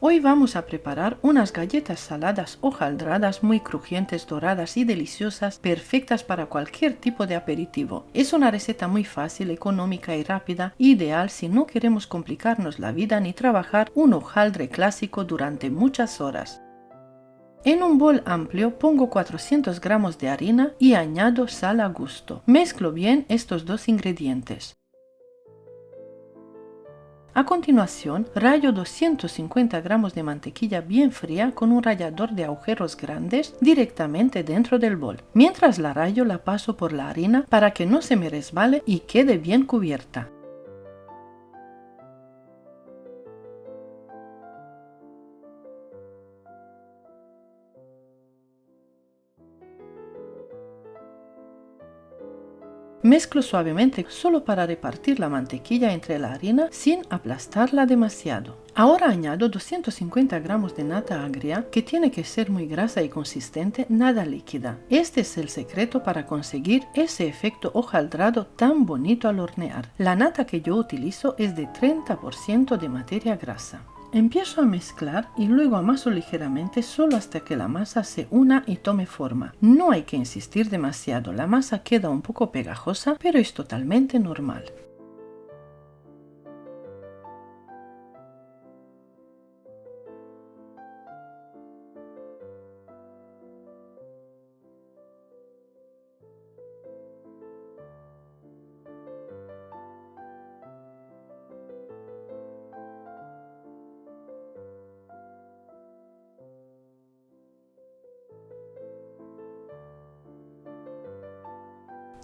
Hoy vamos a preparar unas galletas saladas hojaldradas muy crujientes, doradas y deliciosas, perfectas para cualquier tipo de aperitivo. Es una receta muy fácil, económica y rápida, ideal si no queremos complicarnos la vida ni trabajar un hojaldre clásico durante muchas horas. En un bol amplio pongo 400 gramos de harina y añado sal a gusto. Mezclo bien estos dos ingredientes. A continuación, rayo 250 gramos de mantequilla bien fría con un rallador de agujeros grandes directamente dentro del bol. Mientras la rayo, la paso por la harina para que no se me resbale y quede bien cubierta. Mezclo suavemente solo para repartir la mantequilla entre la harina sin aplastarla demasiado. Ahora añado 250 gramos de nata agria que tiene que ser muy grasa y consistente, nada líquida. Este es el secreto para conseguir ese efecto hojaldrado tan bonito al hornear. La nata que yo utilizo es de 30% de materia grasa. Empiezo a mezclar y luego amaso ligeramente solo hasta que la masa se una y tome forma. No hay que insistir demasiado, la masa queda un poco pegajosa, pero es totalmente normal.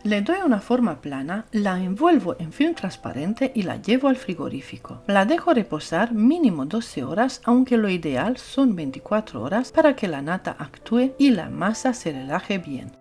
Le doy una forma plana, la envuelvo en film transparente y la llevo al frigorífico. La dejo reposar mínimo 12 horas, aunque lo ideal son 24 horas para que la nata actúe y la masa se relaje bien.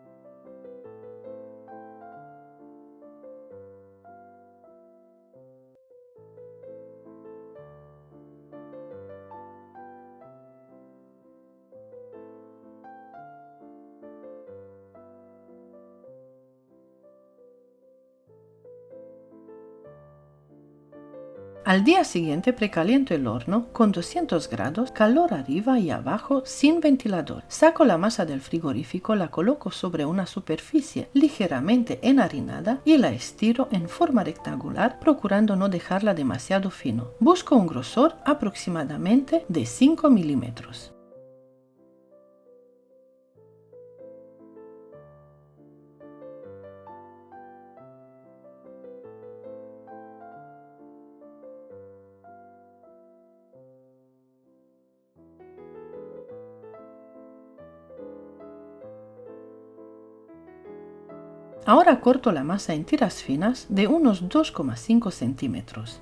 Al día siguiente precaliento el horno con 200 grados, calor arriba y abajo sin ventilador. Saco la masa del frigorífico, la coloco sobre una superficie ligeramente enharinada y la estiro en forma rectangular, procurando no dejarla demasiado fino. Busco un grosor aproximadamente de 5 milímetros. Ahora corto la masa en tiras finas de unos 2,5 centímetros.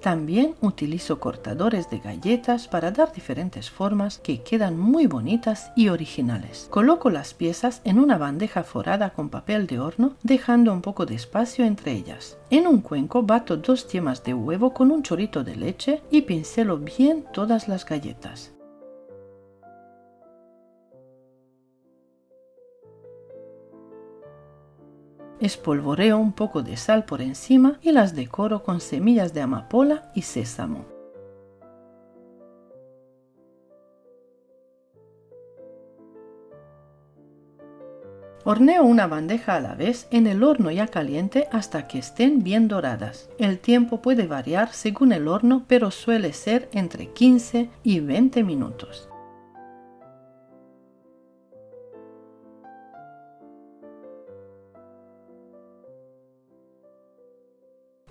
También utilizo cortadores de galletas para dar diferentes formas que quedan muy bonitas y originales. Coloco las piezas en una bandeja forrada con papel de horno, dejando un poco de espacio entre ellas. En un cuenco bato 2 yemas de huevo con un chorrito de leche y pincelo bien todas las galletas. Espolvoreo un poco de sal por encima y las decoro con semillas de amapola y sésamo. Horneo una bandeja a la vez en el horno ya caliente hasta que estén bien doradas. El tiempo puede variar según el horno, pero suele ser entre 15 y 20 minutos.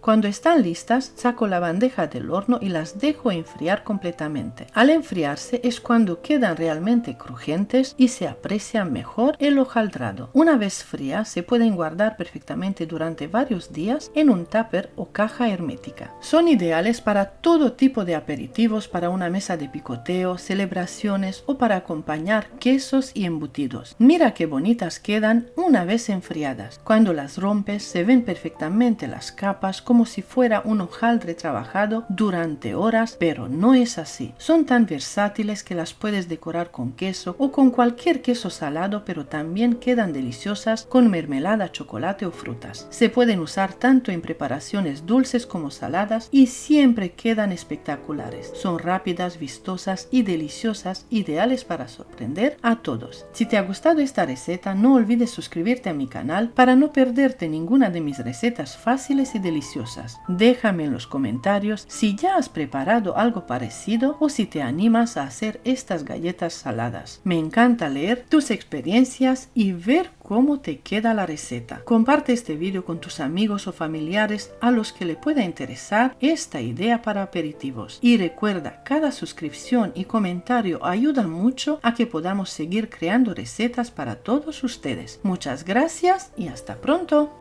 Cuando están listas, saco la bandeja del horno y las dejo enfriar completamente. Al enfriarse es cuando quedan realmente crujientes y se aprecia mejor el hojaldrado. Una vez frías, se pueden guardar perfectamente durante varios días en un tupper o caja hermética. Son ideales para todo tipo de aperitivos, para una mesa de picoteo, celebraciones o para acompañar quesos y embutidos. Mira qué bonitas quedan una vez enfriadas. Cuando las rompes se ven perfectamente las capas como si fuera un hojaldre trabajado durante horas, pero no es así. Son tan versátiles que las puedes decorar con queso o con cualquier queso salado, pero también quedan deliciosas con mermelada, chocolate o frutas. Se pueden usar tanto en preparaciones dulces como saladas y siempre quedan espectaculares. Son rápidas, vistosas y deliciosas, ideales para sorprender a todos. Si te ha gustado esta receta, no olvides suscribirte a mi canal para no perderte ninguna de mis recetas fáciles y deliciosas. Déjame en los comentarios si ya has preparado algo parecido o si te animas a hacer estas galletas saladas. Me encanta leer tus experiencias y ver cómo te queda la receta. Comparte este vídeo con tus amigos o familiares a los que le pueda interesar esta idea para aperitivos. Y recuerda, cada suscripción y comentario ayuda mucho a que podamos seguir creando recetas para todos ustedes. Muchas gracias y hasta pronto.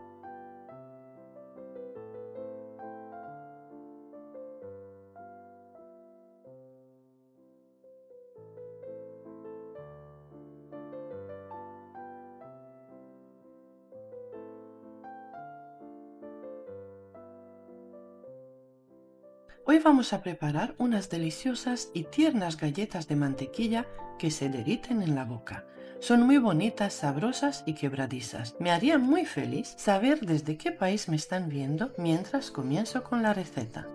Hoy vamos a preparar unas deliciosas y tiernas galletas de mantequilla que se derriten en la boca. Son muy bonitas, sabrosas y quebradizas. Me haría muy feliz saber desde qué país me están viendo mientras comienzo con la receta.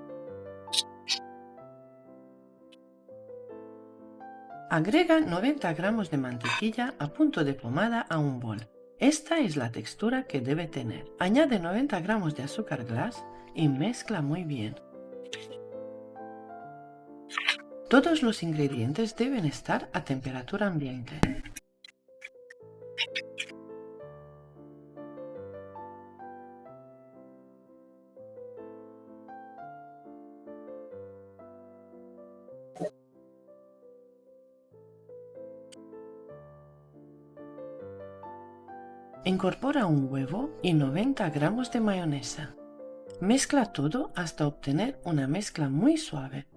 Agrega 90 gramos de mantequilla a punto de pomada a un bol. Esta es la textura que debe tener. Añade 90 gramos de azúcar glass y mezcla muy bien. Todos los ingredientes deben estar a temperatura ambiente. Incorpora un huevo y 90 gramos de mayonesa. Mezcla todo hasta obtener una mezcla muy suave.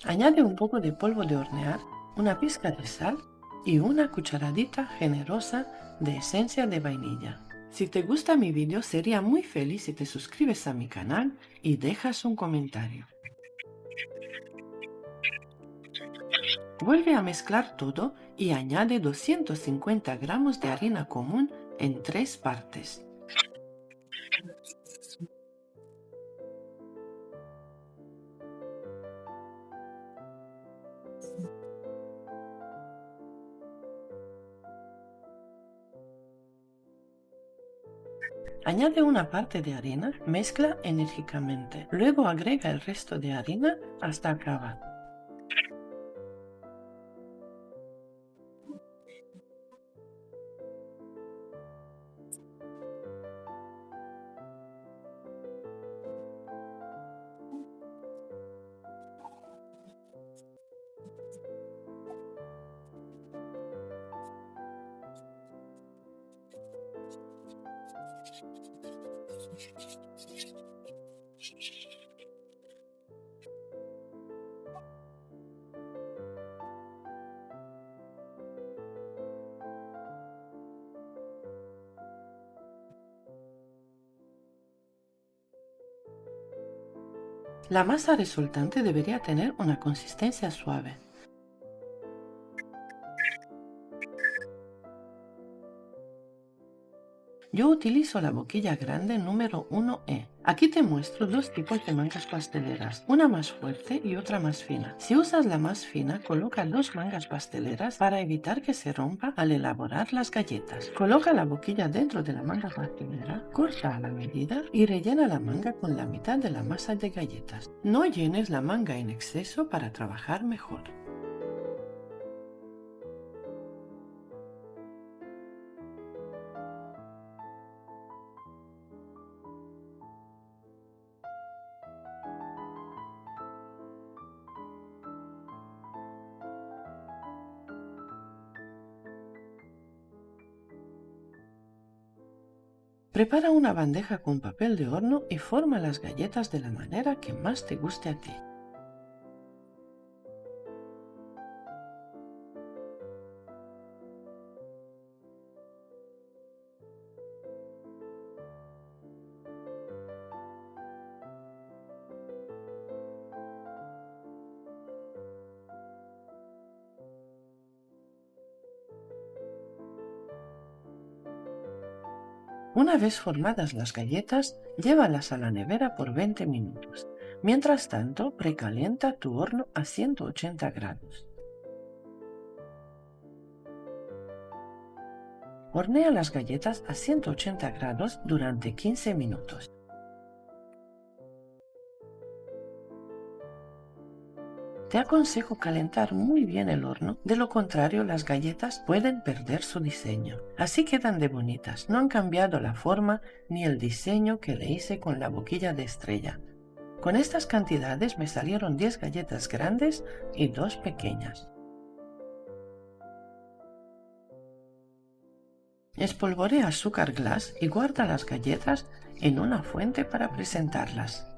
Añade un poco de polvo de hornear, una pizca de sal y una cucharadita generosa de esencia de vainilla. Si te gusta mi vídeo, sería muy feliz si te suscribes a mi canal y dejas un comentario. Vuelve a mezclar todo y añade 250 gramos de harina común en 3 partes. Añade una parte de harina, mezcla enérgicamente. Luego agrega el resto de harina hasta acabar. La masa resultante debería tener una consistencia suave. Yo utilizo la boquilla grande número 1E. Aquí te muestro dos tipos de mangas pasteleras, una más fuerte y otra más fina. Si usas la más fina, coloca dos mangas pasteleras para evitar que se rompa al elaborar las galletas. Coloca la boquilla dentro de la manga pastelera, corta a la medida y rellena la manga con la mitad de la masa de galletas. No llenes la manga en exceso para trabajar mejor. Prepara una bandeja con papel de horno y forma las galletas de la manera que más te guste a ti. Una vez formadas las galletas, llévalas a la nevera por 20 minutos. Mientras tanto, precalienta tu horno a 180 grados. Hornea las galletas a 180 grados durante 15 minutos. Te aconsejo calentar muy bien el horno, de lo contrario las galletas pueden perder su diseño. Así quedan de bonitas, no han cambiado la forma ni el diseño que le hice con la boquilla de estrella. Con estas cantidades me salieron 10 galletas grandes y 2 pequeñas. Espolvorea azúcar glass y guarda las galletas en una fuente para presentarlas.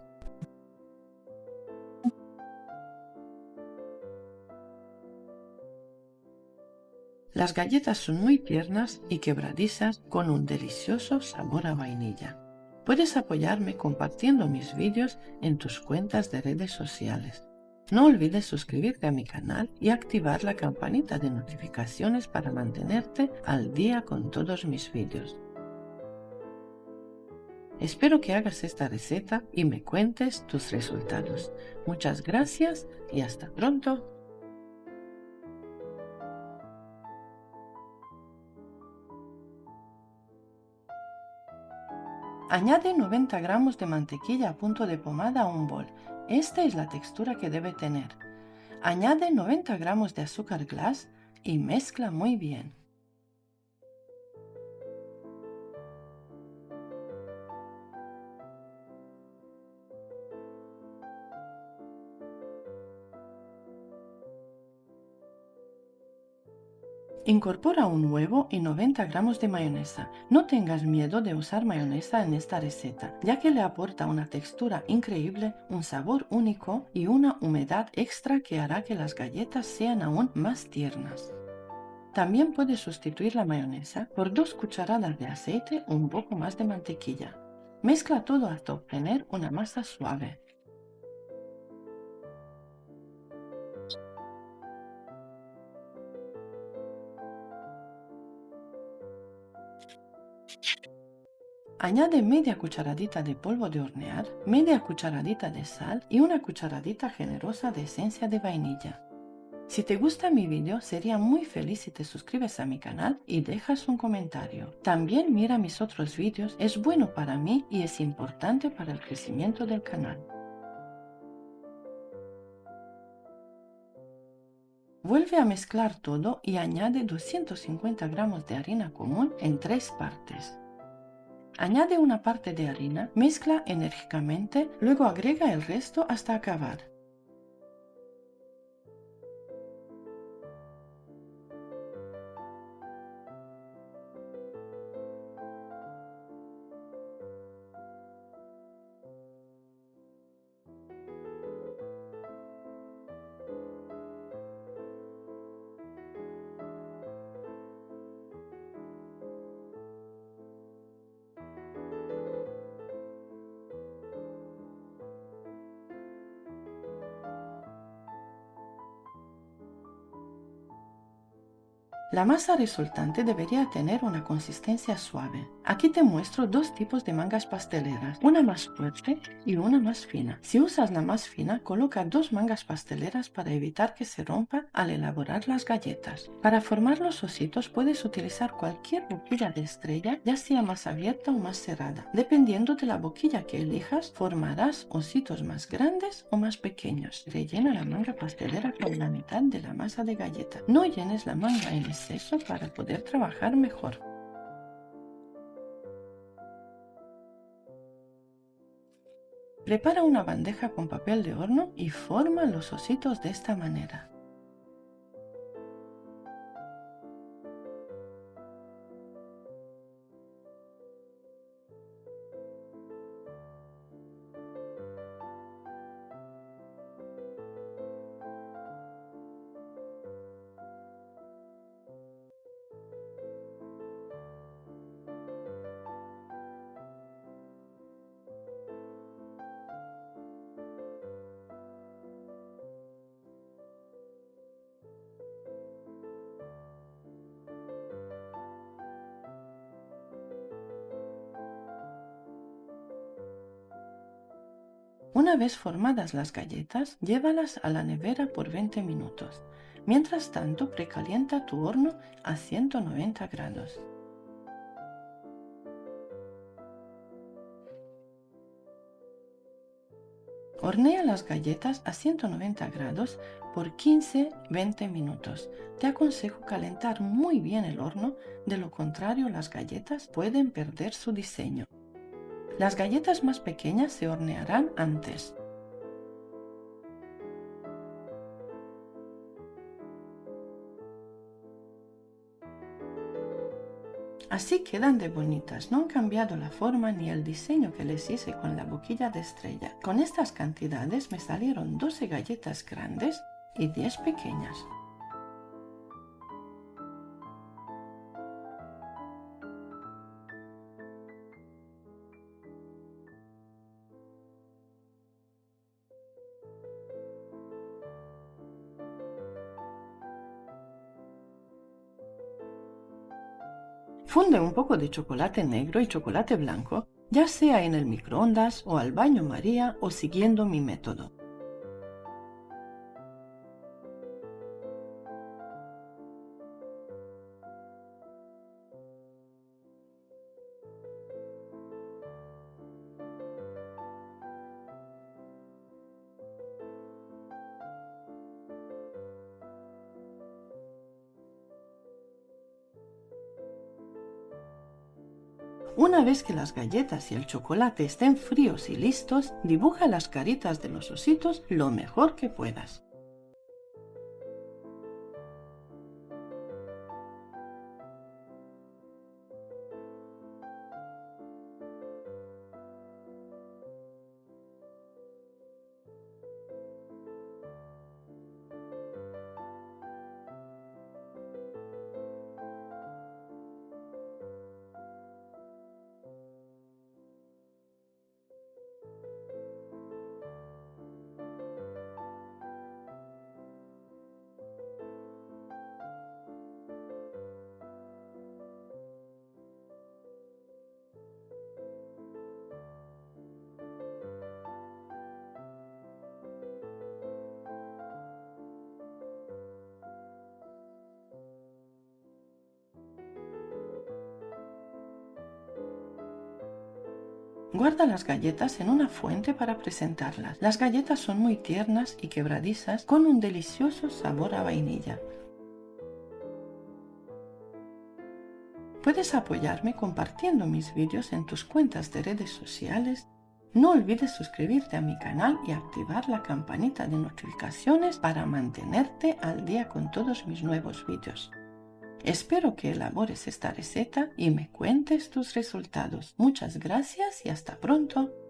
Las galletas son muy tiernas y quebradizas con un delicioso sabor a vainilla. Puedes apoyarme compartiendo mis vídeos en tus cuentas de redes sociales. No olvides suscribirte a mi canal y activar la campanita de notificaciones para mantenerte al día con todos mis vídeos. Espero que hagas esta receta y me cuentes tus resultados. Muchas gracias y hasta pronto. Añade 90 gramos de mantequilla a punto de pomada a un bol. Esta es la textura que debe tener. Añade 90 gramos de azúcar glass y mezcla muy bien. Incorpora un huevo y 90 gramos de mayonesa. No tengas miedo de usar mayonesa en esta receta, ya que le aporta una textura increíble, un sabor único y una humedad extra que hará que las galletas sean aún más tiernas. También puedes sustituir la mayonesa por 2 cucharadas de aceite o un poco más de mantequilla. Mezcla todo hasta obtener una masa suave. Añade media cucharadita de polvo de hornear, media cucharadita de sal y una cucharadita generosa de esencia de vainilla. Si te gusta mi vídeo, sería muy feliz si te suscribes a mi canal y dejas un comentario. También mira mis otros vídeos, es bueno para mí y es importante para el crecimiento del canal. Vuelve a mezclar todo y añade 250 gramos de harina común en 3 partes. Añade una parte de harina, mezcla enérgicamente, luego agrega el resto hasta acabar. La masa resultante debería tener una consistencia suave. Aquí te muestro dos tipos de mangas pasteleras, una más fuerte y una más fina. Si usas la más fina, coloca dos mangas pasteleras para evitar que se rompa al elaborar las galletas. Para formar los ositos puedes utilizar cualquier boquilla de estrella, ya sea más abierta o más cerrada. Dependiendo de la boquilla que elijas, formarás ositos más grandes o más pequeños. Rellena la manga pastelera con la mitad de la masa de galleta. No llenes la manga en exceso para poder trabajar mejor. Prepara una bandeja con papel de horno y forma los ositos de esta manera. Una vez formadas las galletas, llévalas a la nevera por 20 minutos. Mientras tanto, precalienta tu horno a 190 grados. Hornea las galletas a 190 grados por 15-20 minutos. Te aconsejo calentar muy bien el horno, de lo contrario las galletas pueden perder su diseño. Las galletas más pequeñas se hornearán antes. Así quedan de bonitas, no han cambiado la forma ni el diseño que les hice con la boquilla de estrella. Con estas cantidades me salieron 12 galletas grandes y 10 pequeñas. Funde un poco de chocolate negro y chocolate blanco, ya sea en el microondas o al baño María o siguiendo mi método. Una vez que las galletas y el chocolate estén fríos y listos, dibuja las caritas de los ositos lo mejor que puedas. Guarda las galletas en una fuente para presentarlas. Las galletas son muy tiernas y quebradizas con un delicioso sabor a vainilla. Puedes apoyarme compartiendo mis vídeos en tus cuentas de redes sociales. No olvides suscribirte a mi canal y activar la campanita de notificaciones para mantenerte al día con todos mis nuevos vídeos. Espero que elabores esta receta y me cuentes tus resultados. Muchas gracias y hasta pronto.